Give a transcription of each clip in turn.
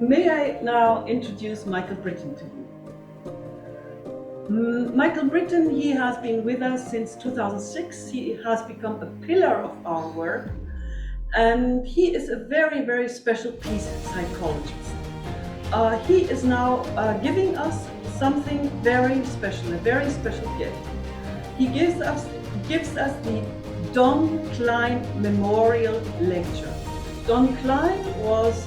May I now introduce Michael Britton to you? Michael Britton, he has been with us since 2006. He has become a pillar of our work, and he is a very, very special peace psychologist. He is now giving us something very special, a very special gift. He gives us the Don Klein Memorial Lecture. Don Klein was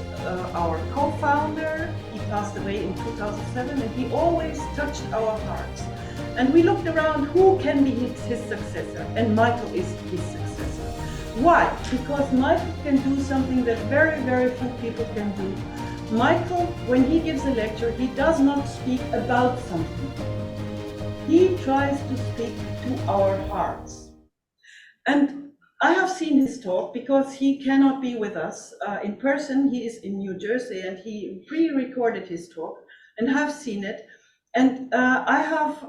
our co-founder. He passed away in 2007, and he always touched our hearts. And we looked around who can be his successor, and Michael is his successor. Why? Because Michael can do something that very, very few people can do. Michael, when he gives a lecture, he does not speak about something. He tries to speak to our hearts. And I have seen his talk because he cannot be with us in person. He is in New Jersey, and he pre-recorded his talk, and have seen it. And I have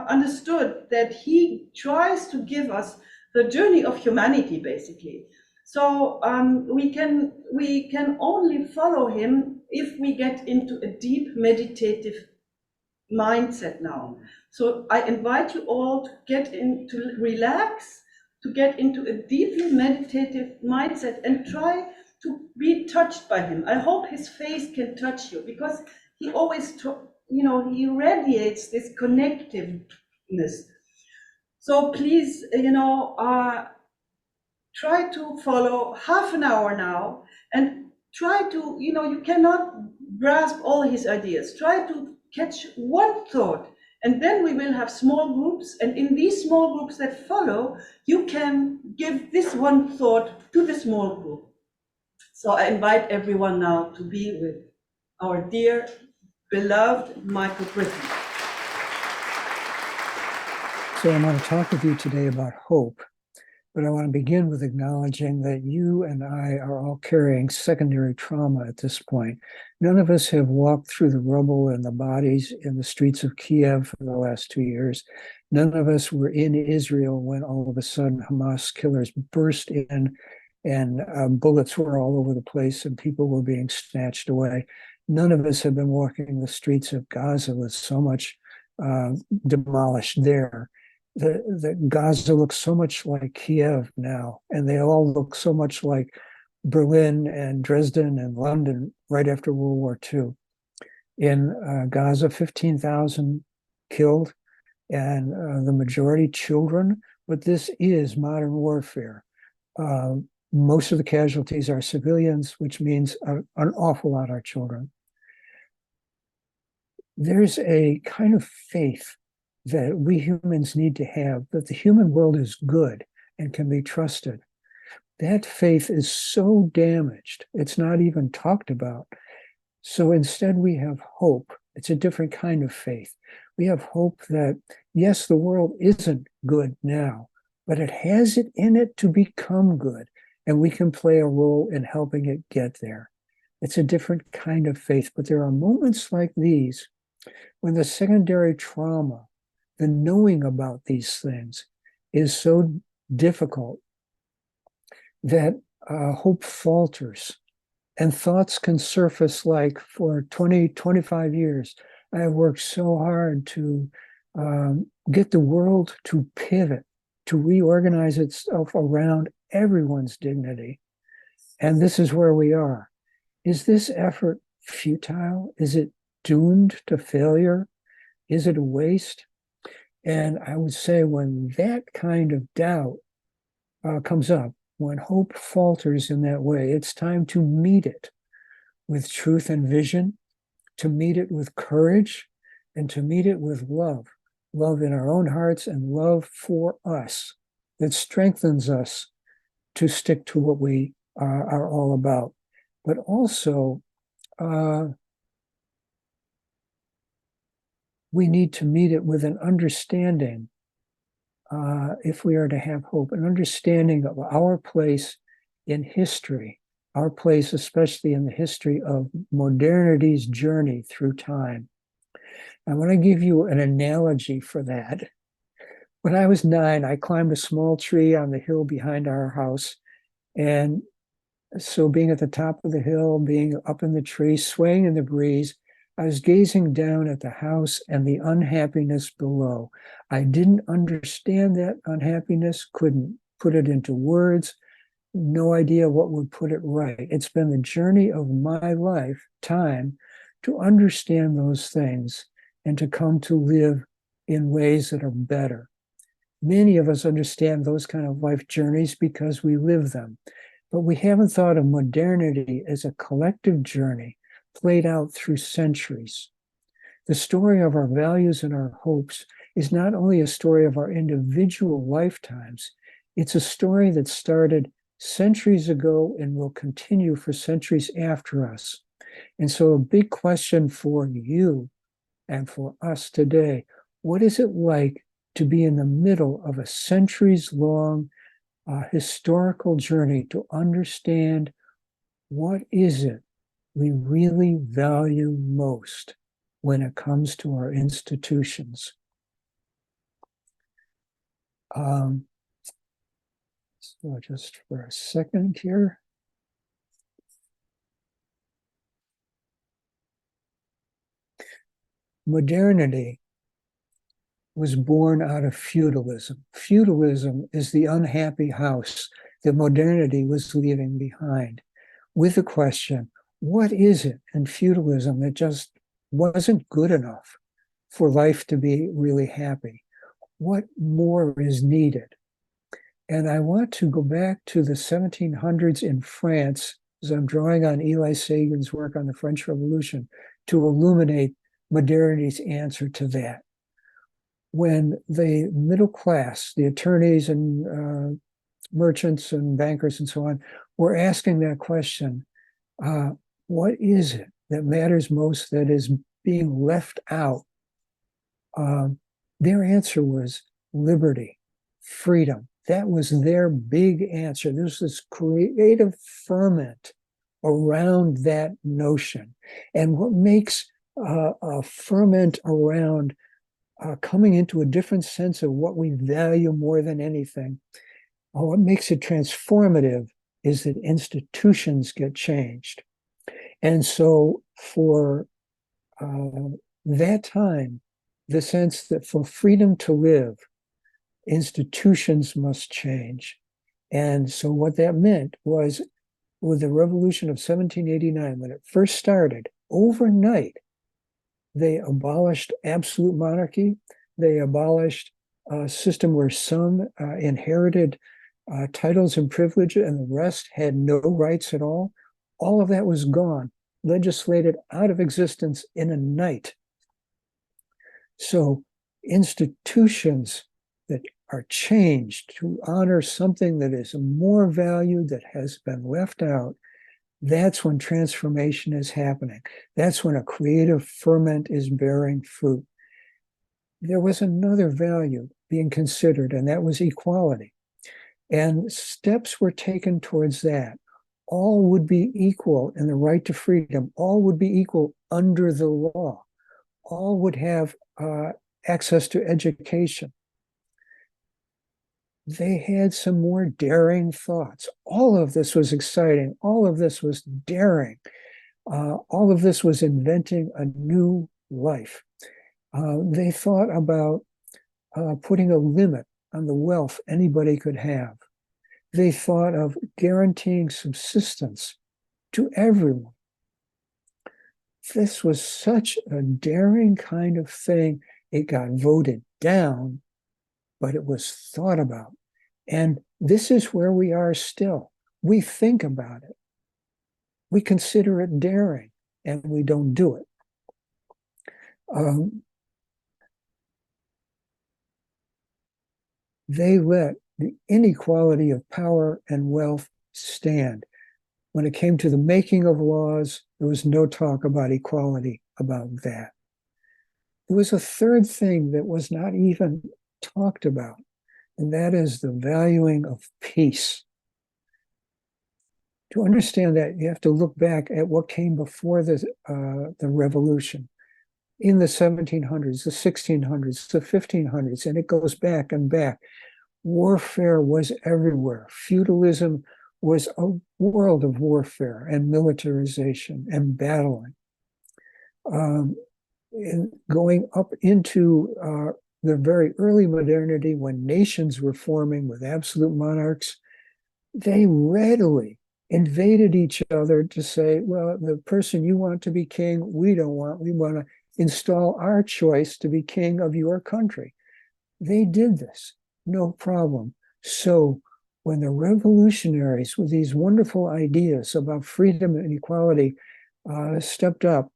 understood that he tries to give us the journey of humanity, basically. So we can only follow him if we get into a deep meditative mindset now. So I invite you all to relax, to get into a deeply meditative mindset and try to be touched by him. I hope his face can touch you, because he always, he radiates this connectiveness. So please, try to follow half an hour now, and try to, you cannot grasp all his ideas. Try to catch one thought, and then we will have small groups, and in these small groups that follow, you can give this one thought to the small group. So I invite everyone now to be with our dear, beloved Michael Britton. So I want to talk with you today about hope, but I want to begin with acknowledging that you and I are all carrying secondary trauma at this point. None of us have walked through the rubble and the bodies in the streets of Kiev for the last 2 years. None of us were in Israel when all of a sudden Hamas killers burst in, and bullets were all over the place and people were being snatched away. None of us have been walking the streets of Gaza with so much demolished there. The Gaza looks so much like Kiev now, and they all look so much like Berlin and Dresden and London right after World War II. In Gaza, 15,000 killed, and the majority children, but this is modern warfare. Most of the casualties are civilians, which means an awful lot are children. There's a kind of faith that we humans need to have, that the human world is good and can be trusted. That faith is so damaged, it's not even talked about. So instead we have hope. It's a different kind of faith. We have hope that, yes, the world isn't good now, but it has it in it to become good, and we can play a role in helping it get there. It's a different kind of faith, but there are moments like these when the secondary trauma, the knowing about these things, is so difficult that hope falters, and thoughts can surface like, for 20, 25 years, I have worked so hard to get the world to pivot, to reorganize itself around everyone's dignity. And this is where we are. Is this effort futile? Is it doomed to failure? Is it a waste? And I would say when that kind of doubt comes up, when hope falters in that way, it's time to meet it with truth and vision, to meet it with courage, and to meet it with love. Love in our own hearts and love for us that strengthens us to stick to what we are all about. But also, we need to meet it with an understanding, if we are to have hope, an understanding of our place in history, our place especially in the history of modernity's journey through time. I want to give you an analogy for that. When I was 9, I climbed a small tree on the hill behind our house, and So being at the top of the hill, being up in the tree, swaying in the breeze, I was gazing down at the house and the unhappiness below. I didn't understand that unhappiness, couldn't put it into words, no idea what would put it right. It's been the journey of my lifetime to understand those things and to come to live in ways that are better. Many of us understand those kind of life journeys because we live them. But we haven't thought of modernity as a collective journey played out through centuries. The story of our values and our hopes is not only a story of our individual lifetimes, it's a story that started centuries ago and will continue for centuries after us. And so a big question for you and for us today, what is it like to be in the middle of a centuries-long historical journey to understand what is it we really value most when it comes to our institutions. So just for a second here. Modernity was born out of feudalism. Feudalism is the unhappy house that modernity was leaving behind, with the question, what is it in feudalism that just wasn't good enough for life to be really happy? What more is needed? And I want to go back to the 1700s in France, as I'm drawing on Eli Sagan's work on the French Revolution, to illuminate modernity's answer to that. When the middle class, the attorneys and merchants and bankers and so on, were asking that question, what is it that matters most that is being left out? Their answer was liberty, freedom. That was their big answer. There's this creative ferment around that notion. And what makes a ferment around coming into a different sense of what we value more than anything, what makes it transformative is that institutions get changed. And so for that time, the sense that for freedom to live, institutions must change. And so what that meant was with the revolution of 1789, when it first started, overnight, they abolished absolute monarchy. They abolished a system where some inherited titles and privilege and the rest had no rights at all. All of that was gone, legislated out of existence in a night. So institutions that are changed to honor something that is more valued, that has been left out, that's when transformation is happening. That's when a creative ferment is bearing fruit. There was another value being considered, and that was equality. And steps were taken towards that. All would be equal in the right to freedom. All would be equal under the law. All would have access to education. They had some more daring thoughts. All of this was exciting. All of this was daring. All of this was inventing a new life. They thought about putting a limit on the wealth anybody could have. They thought of guaranteeing subsistence to everyone. This was such a daring kind of thing. It got voted down, but it was thought about. And this is where we are still. We think about it. We consider it daring, and we don't do it. They let the inequality of power and wealth stand. When it came to the making of laws, there was no talk about equality about that. There was a third thing that was not even talked about, and that is the valuing of peace. To understand that, you have to look back at what came before the revolution. In the 1700s, the 1600s, the 1500s, and it goes back and back. Warfare was everywhere. Feudalism was a world of warfare and militarization and battling. Going up into the very early modernity, when nations were forming with absolute monarchs, they readily invaded each other to say, well, the person you want to be king, we don't want. We want to install our choice to be king of your country. They did this, no problem. So when the revolutionaries with these wonderful ideas about freedom and equality stepped up,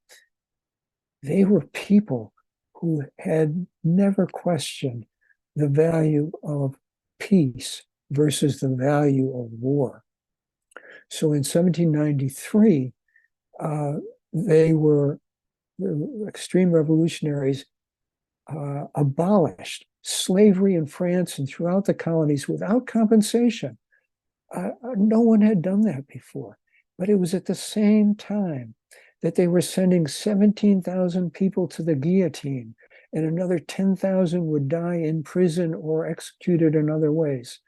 they were people who had never questioned the value of peace versus the value of war. So in 1793, the extreme revolutionaries abolished slavery in France and throughout the colonies without compensation. No one had done that before. But it was at the same time that they were sending 17,000 people to the guillotine, and another 10,000 would die in prison or executed in other ways,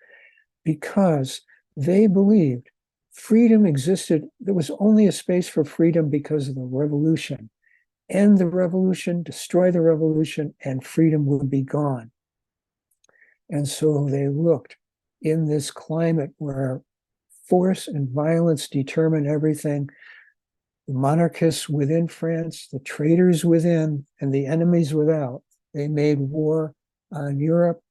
because they believed freedom existed. There was only a space for freedom because of the revolution. End the revolution, destroy the revolution, and freedom would be gone. And so they looked in this climate where force and violence determine everything. The monarchists within France, the traitors within, and the enemies without. They made war on Europe.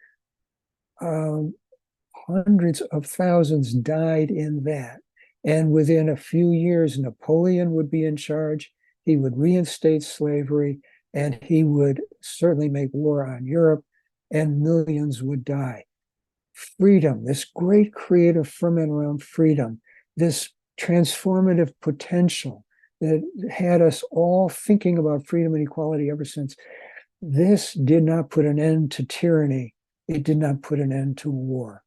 Hundreds of thousands died in that. And within a few years, Napoleon would be in charge. He would reinstate slavery, and he would certainly make war on Europe, and millions would die. Freedom, this great creative ferment around freedom, this transformative potential that had us all thinking about freedom and equality ever since, this did not put an end to tyranny. It did not put an end to war.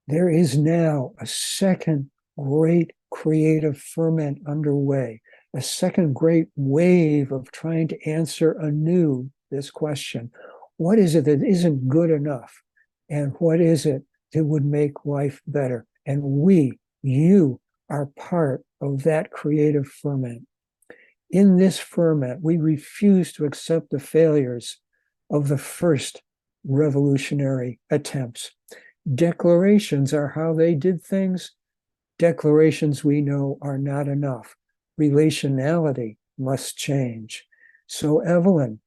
There is now a second great creative ferment underway, a second great wave of trying to answer anew this question. What is it that isn't good enough? And what is it that would make life better? And we, you, are part of that creative ferment. In this ferment, we refuse to accept the failures of the first revolutionary attempts. Declarations are how they did things. Declarations, we know, are not enough. Relationality must change. So, Evelyn,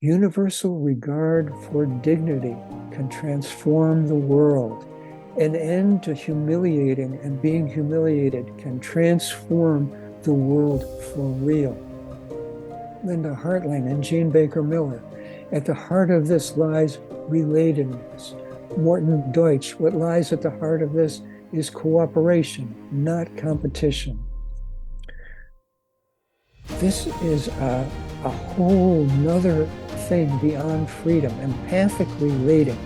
universal regard for dignity can transform the world. An end to humiliating and being humiliated can transform the world for real. Linda Hartling and Jean Baker Miller. At the heart of this lies relatedness. Morton Deutsch, what lies at the heart of this is cooperation, not competition. This is a whole nother thing beyond freedom, empathic relating.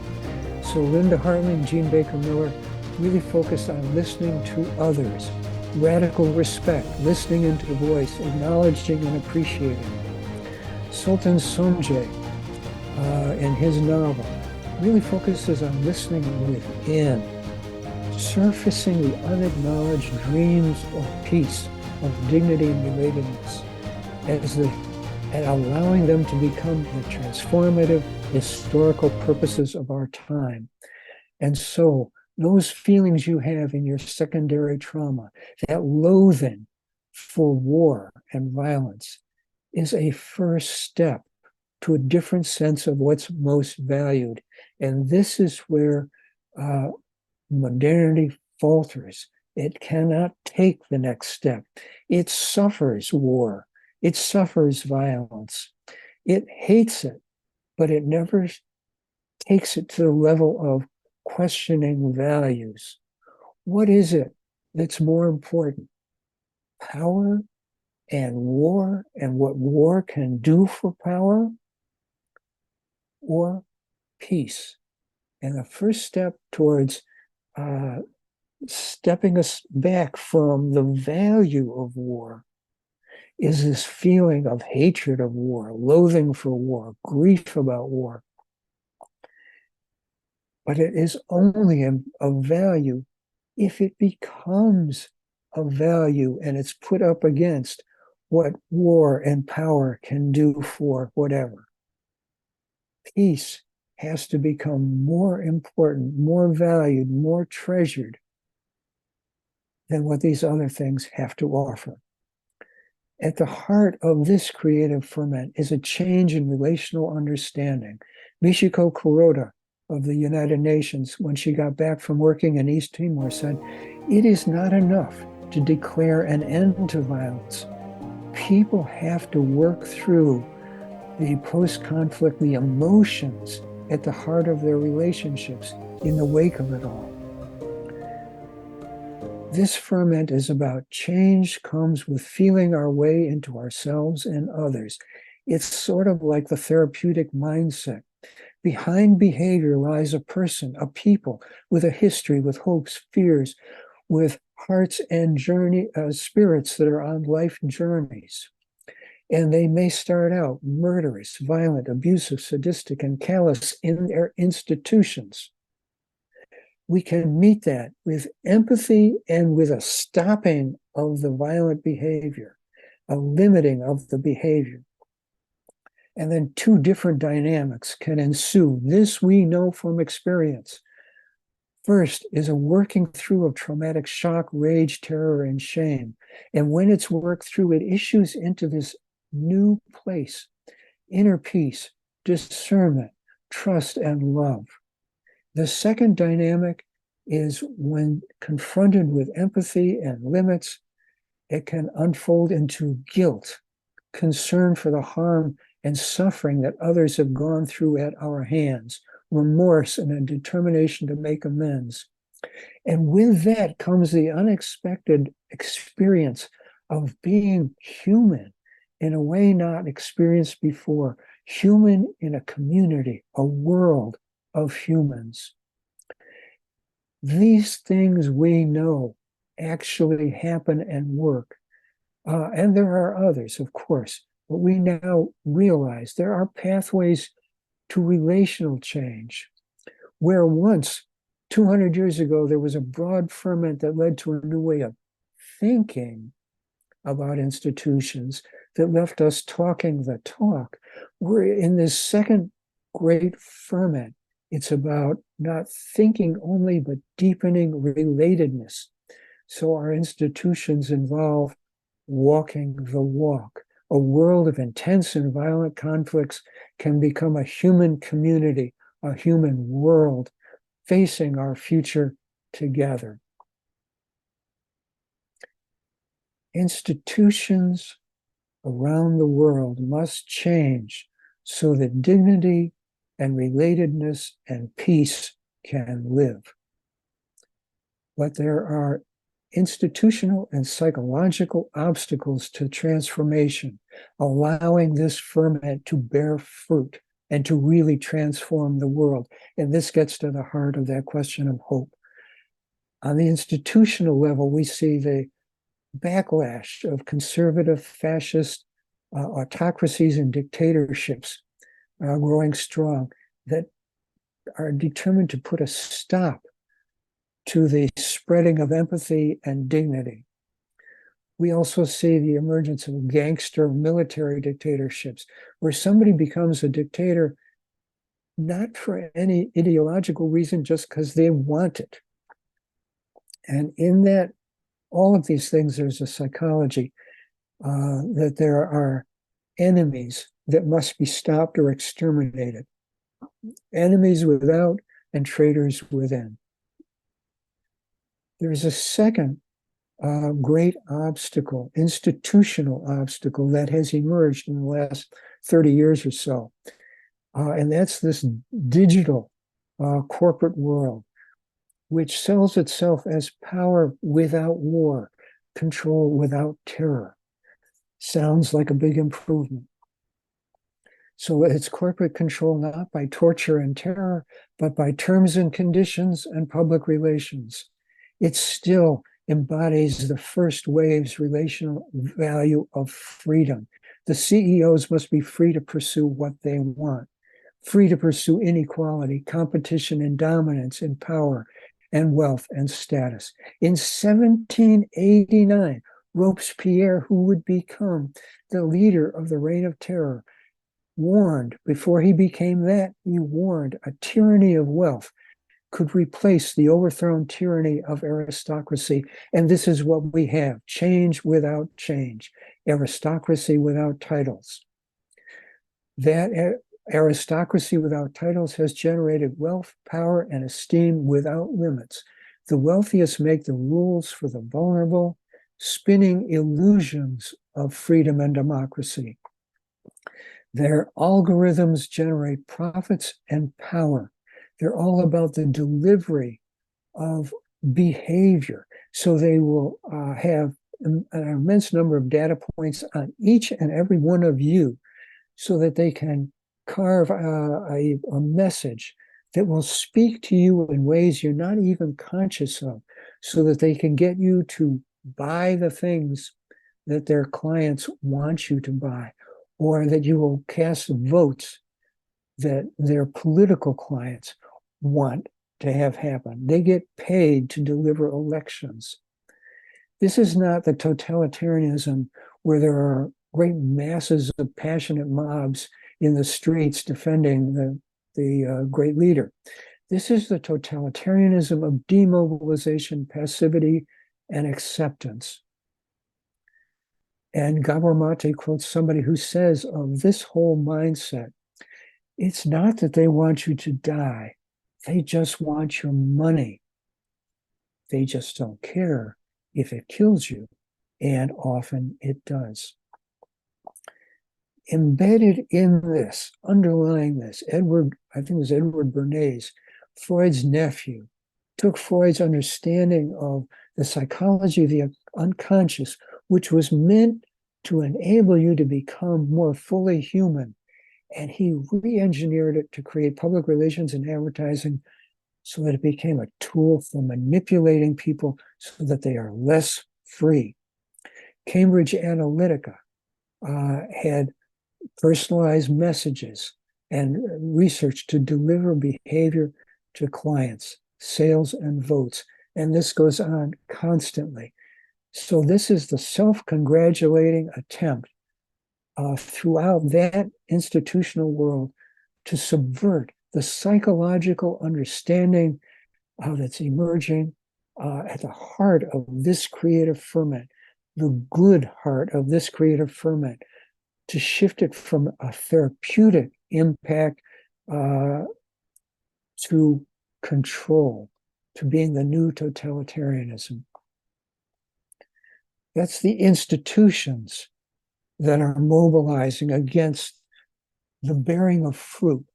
So Linda Hartling, Jean Baker Miller really focused on listening to others, radical respect, listening into the voice, acknowledging and appreciating. Sultan Sonjay, in his novel, really focuses on listening within, surfacing the unacknowledged dreams of peace, of dignity and relatedness, and allowing them to become the transformative historical purposes of our time. And so those feelings you have in your secondary trauma, that loathing for war and violence, is a first step to a different sense of what's most valued. And this is where modernity falters. It cannot take the next step. It suffers war. It suffers violence. It hates it, but it never takes it to the level of questioning values. What is it that's more important? Power and war and what war can do for power, or peace? And the first step towards stepping us back from the value of war is this feeling of hatred of war, loathing for war, grief about war. But it is only of value if it becomes of value and it's put up against what war and power can do for whatever, peace has to become more important, more valued, more treasured than what these other things have to offer. At the heart of this creative ferment is a change in relational understanding. Michiko Kuroda of the United Nations, when she got back from working in East Timor, said, "It is not enough to declare an end to violence. People have to work through the post-conflict, the emotions at the heart of their relationships in the wake of it all." This ferment is about change comes with feeling our way into ourselves and others. It's sort of like the therapeutic mindset. Behind behavior lies a person, a people with a history, with hopes, fears, with hearts and spirits that are on life journeys. And they may start out murderous, violent, abusive, sadistic, and callous in their institutions. We can meet that with empathy and with a stopping of the violent behavior, a limiting of the behavior. And then two different dynamics can ensue. This we know from experience. First is a working through of traumatic shock, rage, terror, and shame. And when it's worked through, it issues into this new place, inner peace, discernment, trust, and love. The second dynamic is when confronted with empathy and limits, it can unfold into guilt, concern for the harm and suffering that others have gone through at our hands, remorse and a determination to make amends. And with that comes the unexpected experience of being human in a way not experienced before, human in a community, a world of humans. These things we know actually happen and work. And there are others, of course, but we now realize there are pathways to relational change, where once, 200 years ago, there was a broad ferment that led to a new way of thinking about institutions that left us talking the talk. We're in this second great ferment. It's about not thinking only, but deepening relatedness. So our institutions involve walking the walk. A world of intense and violent conflicts can become a human community, a human world, facing our future together. Institutions around the world must change so that dignity and relatedness and peace can live. But there are institutional and psychological obstacles to transformation, allowing this ferment to bear fruit and to really transform the world. And this gets to the heart of that question of hope. On the institutional level, we see the backlash of conservative fascist autocracies and dictatorships growing strong that are determined to put a stop to the spreading of empathy and dignity. We also see the emergence of gangster military dictatorships, where somebody becomes a dictator not for any ideological reason, just because they want it. And in that, all of these things, there's a psychology that there are enemies that must be stopped or exterminated. Enemies without and traitors within. There's a second great obstacle, institutional obstacle that has emerged in the last 30 years or so. And that's this digital corporate world, which sells itself as power without war, control without terror. Sounds like a big improvement. So it's corporate control not by torture and terror, but by terms and conditions and public relations. It still embodies the first wave's relational value of freedom. The CEOs must be free to pursue what they want, free to pursue inequality, competition, and dominance in power, and wealth and status. In 1789, Robespierre, who would become the leader of the Reign of Terror, warned, before he became that, he warned a tyranny of wealth could replace the overthrown tyranny of aristocracy. And this is what we have: change without change, aristocracy without titles. That aristocracy without titles has generated wealth, power, and esteem without limits. The wealthiest make the rules for the vulnerable, spinning illusions of freedom and democracy. Their algorithms generate profits and power. They're all about the delivery of behavior. So they will have an immense number of data points on each and every one of you, so that they can carve a message that will speak to you in ways you're not even conscious of, so that they can get you to buy the things that their clients want you to buy, or that you will cast votes that their political clients want to have happen. They get paid to deliver elections. This is not the totalitarianism where there are great masses of passionate mobs in the streets defending the great leader. This is the totalitarianism of demobilization, passivity, and acceptance. And Gabor Mate quotes somebody who says of this whole mindset, it's not that they want you to die, they just want your money. They just don't care if it kills you, and often it does. Embedded in this, underlying this, I think it was Edward Bernays, Freud's nephew, took Freud's understanding of the psychology of the unconscious, which was meant to enable you to become more fully human, and he re-engineered it to create public relations and advertising so that it became a tool for manipulating people so that they are less free. Cambridge Analytica had personalized messages and research to deliver behavior to clients, sales and votes. And this goes on constantly. So this is the self-congratulating attempt throughout that institutional world to subvert the psychological understanding that's emerging at the heart of this creative ferment, the good heart of this creative ferment, to shift it from a therapeutic impact to control, to being the new totalitarianism. That's the institutions that are mobilizing against the bearing of fruit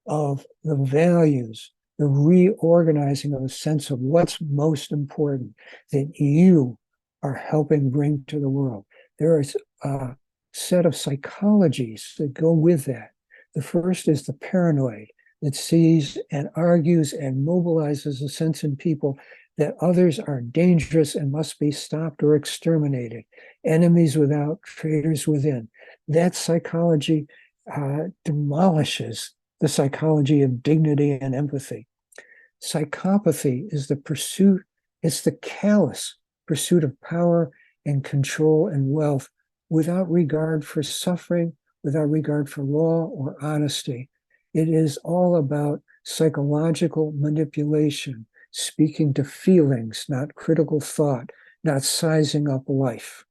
of the values, the reorganizing of a sense of what's most important that you are helping bring to the world. There is a set of psychologies that go with that. The first is the paranoid, that sees and argues and mobilizes a sense in people that others are dangerous and must be stopped or exterminated. Enemies without, traitors within. That psychology demolishes the psychology of dignity and empathy. Psychopathy is the pursuit, it's the callous pursuit of power and control and wealth without regard for suffering, without regard for law or honesty. It is all about psychological manipulation, speaking to feelings, not critical thought, not sizing up life.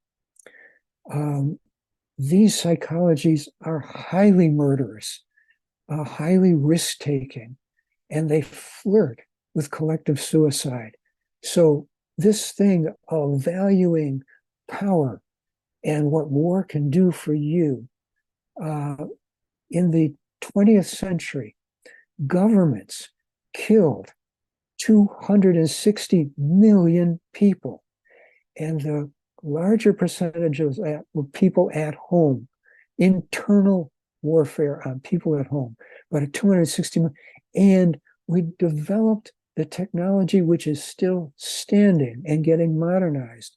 These psychologies are highly murderous, highly risk-taking, and they flirt with collective suicide. So this thing of valuing power and what war can do for you, in the 20th century, governments killed 260 million people, and the larger percentages were people at home, internal warfare on people at home, but at 260 million. And we developed the technology which is still standing and getting modernized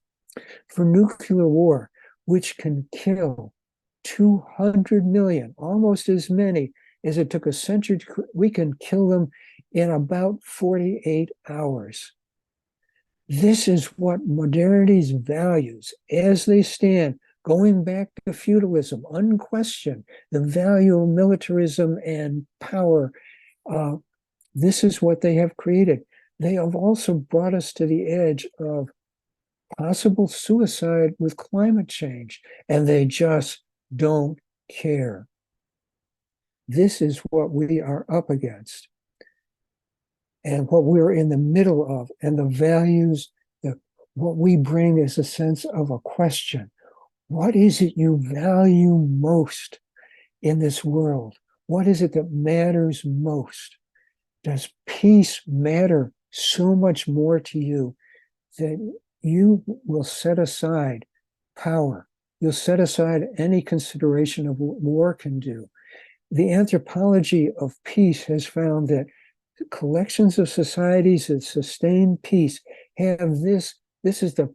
for nuclear war, which can kill 200 million, almost as many as it took a century. We can kill them in about 48 hours. This is what modernity's values, as they stand, going back to feudalism, unquestioned, the value of militarism and power. This is what they have created. They have also brought us to the edge of possible suicide with climate change, and they just don't care. This is what we are up against and what we're in the middle of, and the values, what we bring is a sense of a question. What is it you value most in this world? What is it that matters most? Does peace matter so much more to you that you will set aside power? You'll set aside any consideration of what war can do. The anthropology of peace has found that collections of societies that sustain peace have this is the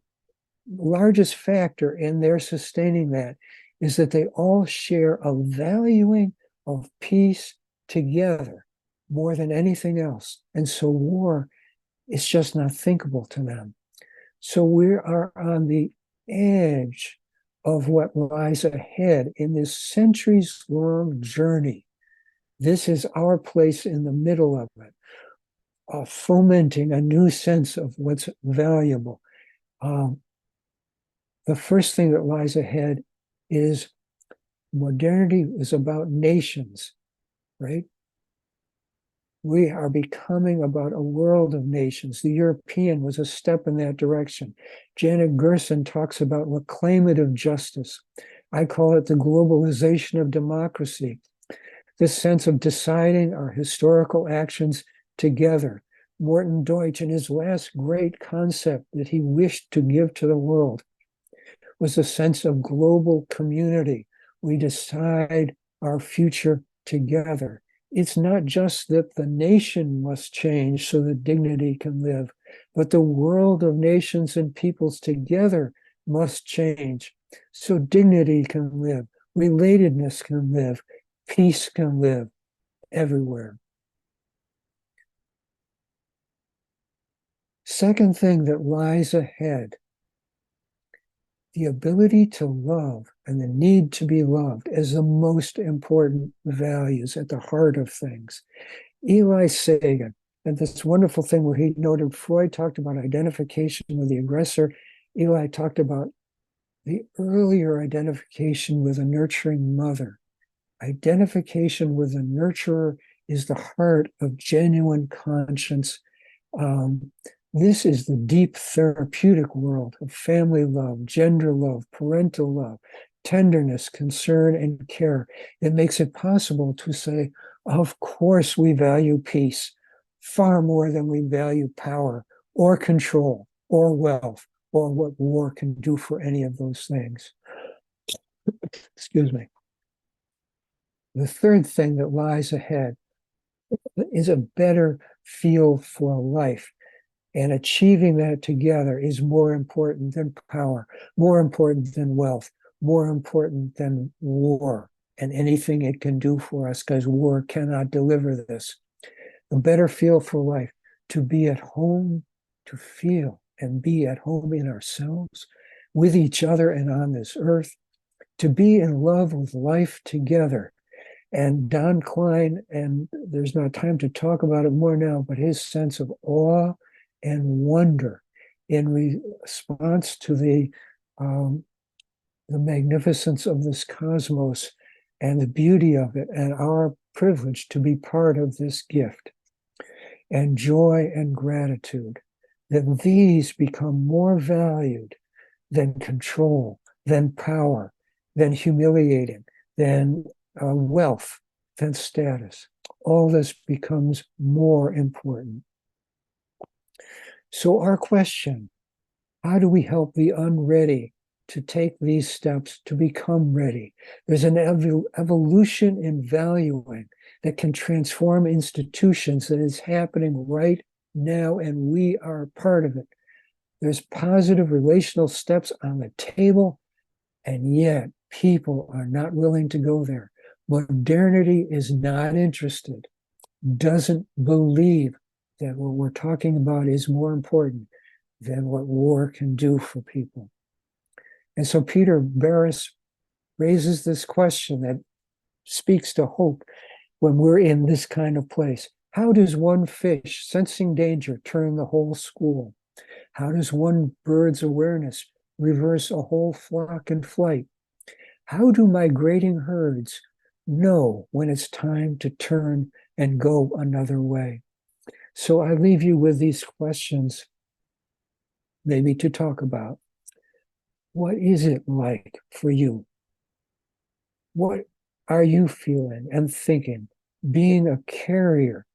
largest factor in their sustaining that, is that they all share a valuing of peace together more than anything else. And so war is just not thinkable to them. So we are on the edge of what lies ahead in this centuries-long journey. This is our place in the middle of it, fomenting a new sense of what's valuable. The first thing that lies ahead is modernity is about nations, right? We are becoming about a world of nations. The European was a step in that direction. Janet Gerson talks about reclamative justice. I call it the globalization of democracy. This sense of deciding our historical actions together. Morton Deutsch, in his last great concept that he wished to give to the world, was a sense of global community. We decide our future together. It's not just that the nation must change so that dignity can live, but the world of nations and peoples together must change so dignity can live, relatedness can live, peace can live everywhere. Second thing that lies ahead, the ability to love and the need to be loved as the most important values at the heart of things. Eli Sagan had this wonderful thing where he noted Freud talked about identification with the aggressor. Eli talked about the earlier identification with a nurturing mother. Identification with the nurturer is the heart of genuine conscience. This is the deep therapeutic world of family love, gender love, parental love, tenderness, concern, and care. It makes it possible to say, of course, we value peace far more than we value power or control or wealth or what war can do for any of those things. Excuse me. The third thing that lies ahead is a better feel for life. And achieving that together is more important than power, more important than wealth, more important than war and anything it can do for us, because war cannot deliver this. A better feel for life, to be at home, to feel and be at home in ourselves, with each other and on this earth, to be in love with life together. And Don Klein, and there's not time to talk about it more now, but his sense of awe and wonder in response to the magnificence of this cosmos and the beauty of it and our privilege to be part of this gift, and joy and gratitude, that these become more valued than control, than power, than humiliating, than wealth, than status. All this becomes more important. So our question, how do we help the unready to take these steps to become ready? There's an evolution in valuing that can transform institutions that is happening right now, and we are part of it. There's positive relational steps on the table, and yet people are not willing to go there. Modernity is not interested. doesn't believe that what we're talking about is more important than what war can do for people. And so Peter Barris raises this question that speaks to hope when we're in this kind of place. How does one fish sensing danger turn the whole school? How does one bird's awareness reverse a whole flock in flight? How do migrating herds know when it's time to turn and go another way? So I leave you with these questions, maybe to talk about. What is it like for you? What are you feeling and thinking, being a carrier,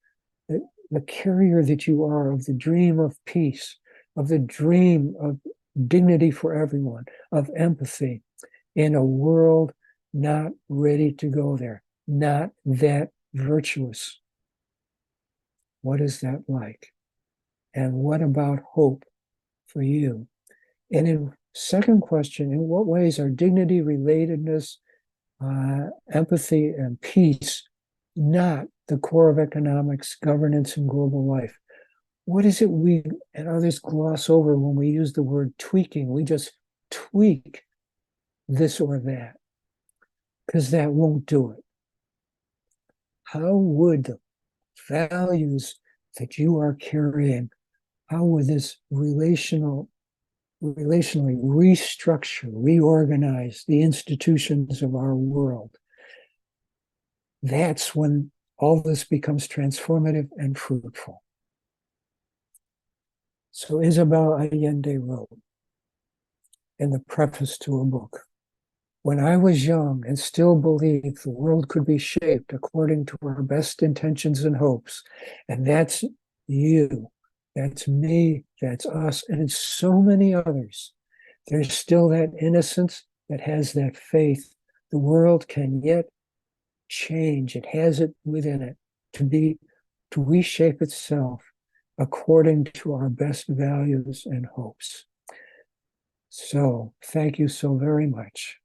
the carrier that you are of the dream of peace, of the dream of dignity for everyone, of empathy in a world not ready to go there, not that virtuous? What is that like? And what about hope for you? And in second question, in what ways are dignity, relatedness, empathy, and peace not the core of economics, governance, and global life? What is it we and others gloss over when we use the word tweaking? We just tweak this or that because that won't do it. How would the values that you are carrying, how would this relationally restructure, reorganize the institutions of our world? That's when all this becomes transformative and fruitful. So Isabel Allende wrote in the preface to a book, "When I was young and still believed the world could be shaped according to our best intentions and hopes," and that's you, that's me, that's us, and it's so many others. There's still that innocence that has that faith. The world can yet change. It has it within it to reshape itself according to our best values and hopes. So thank you so very much.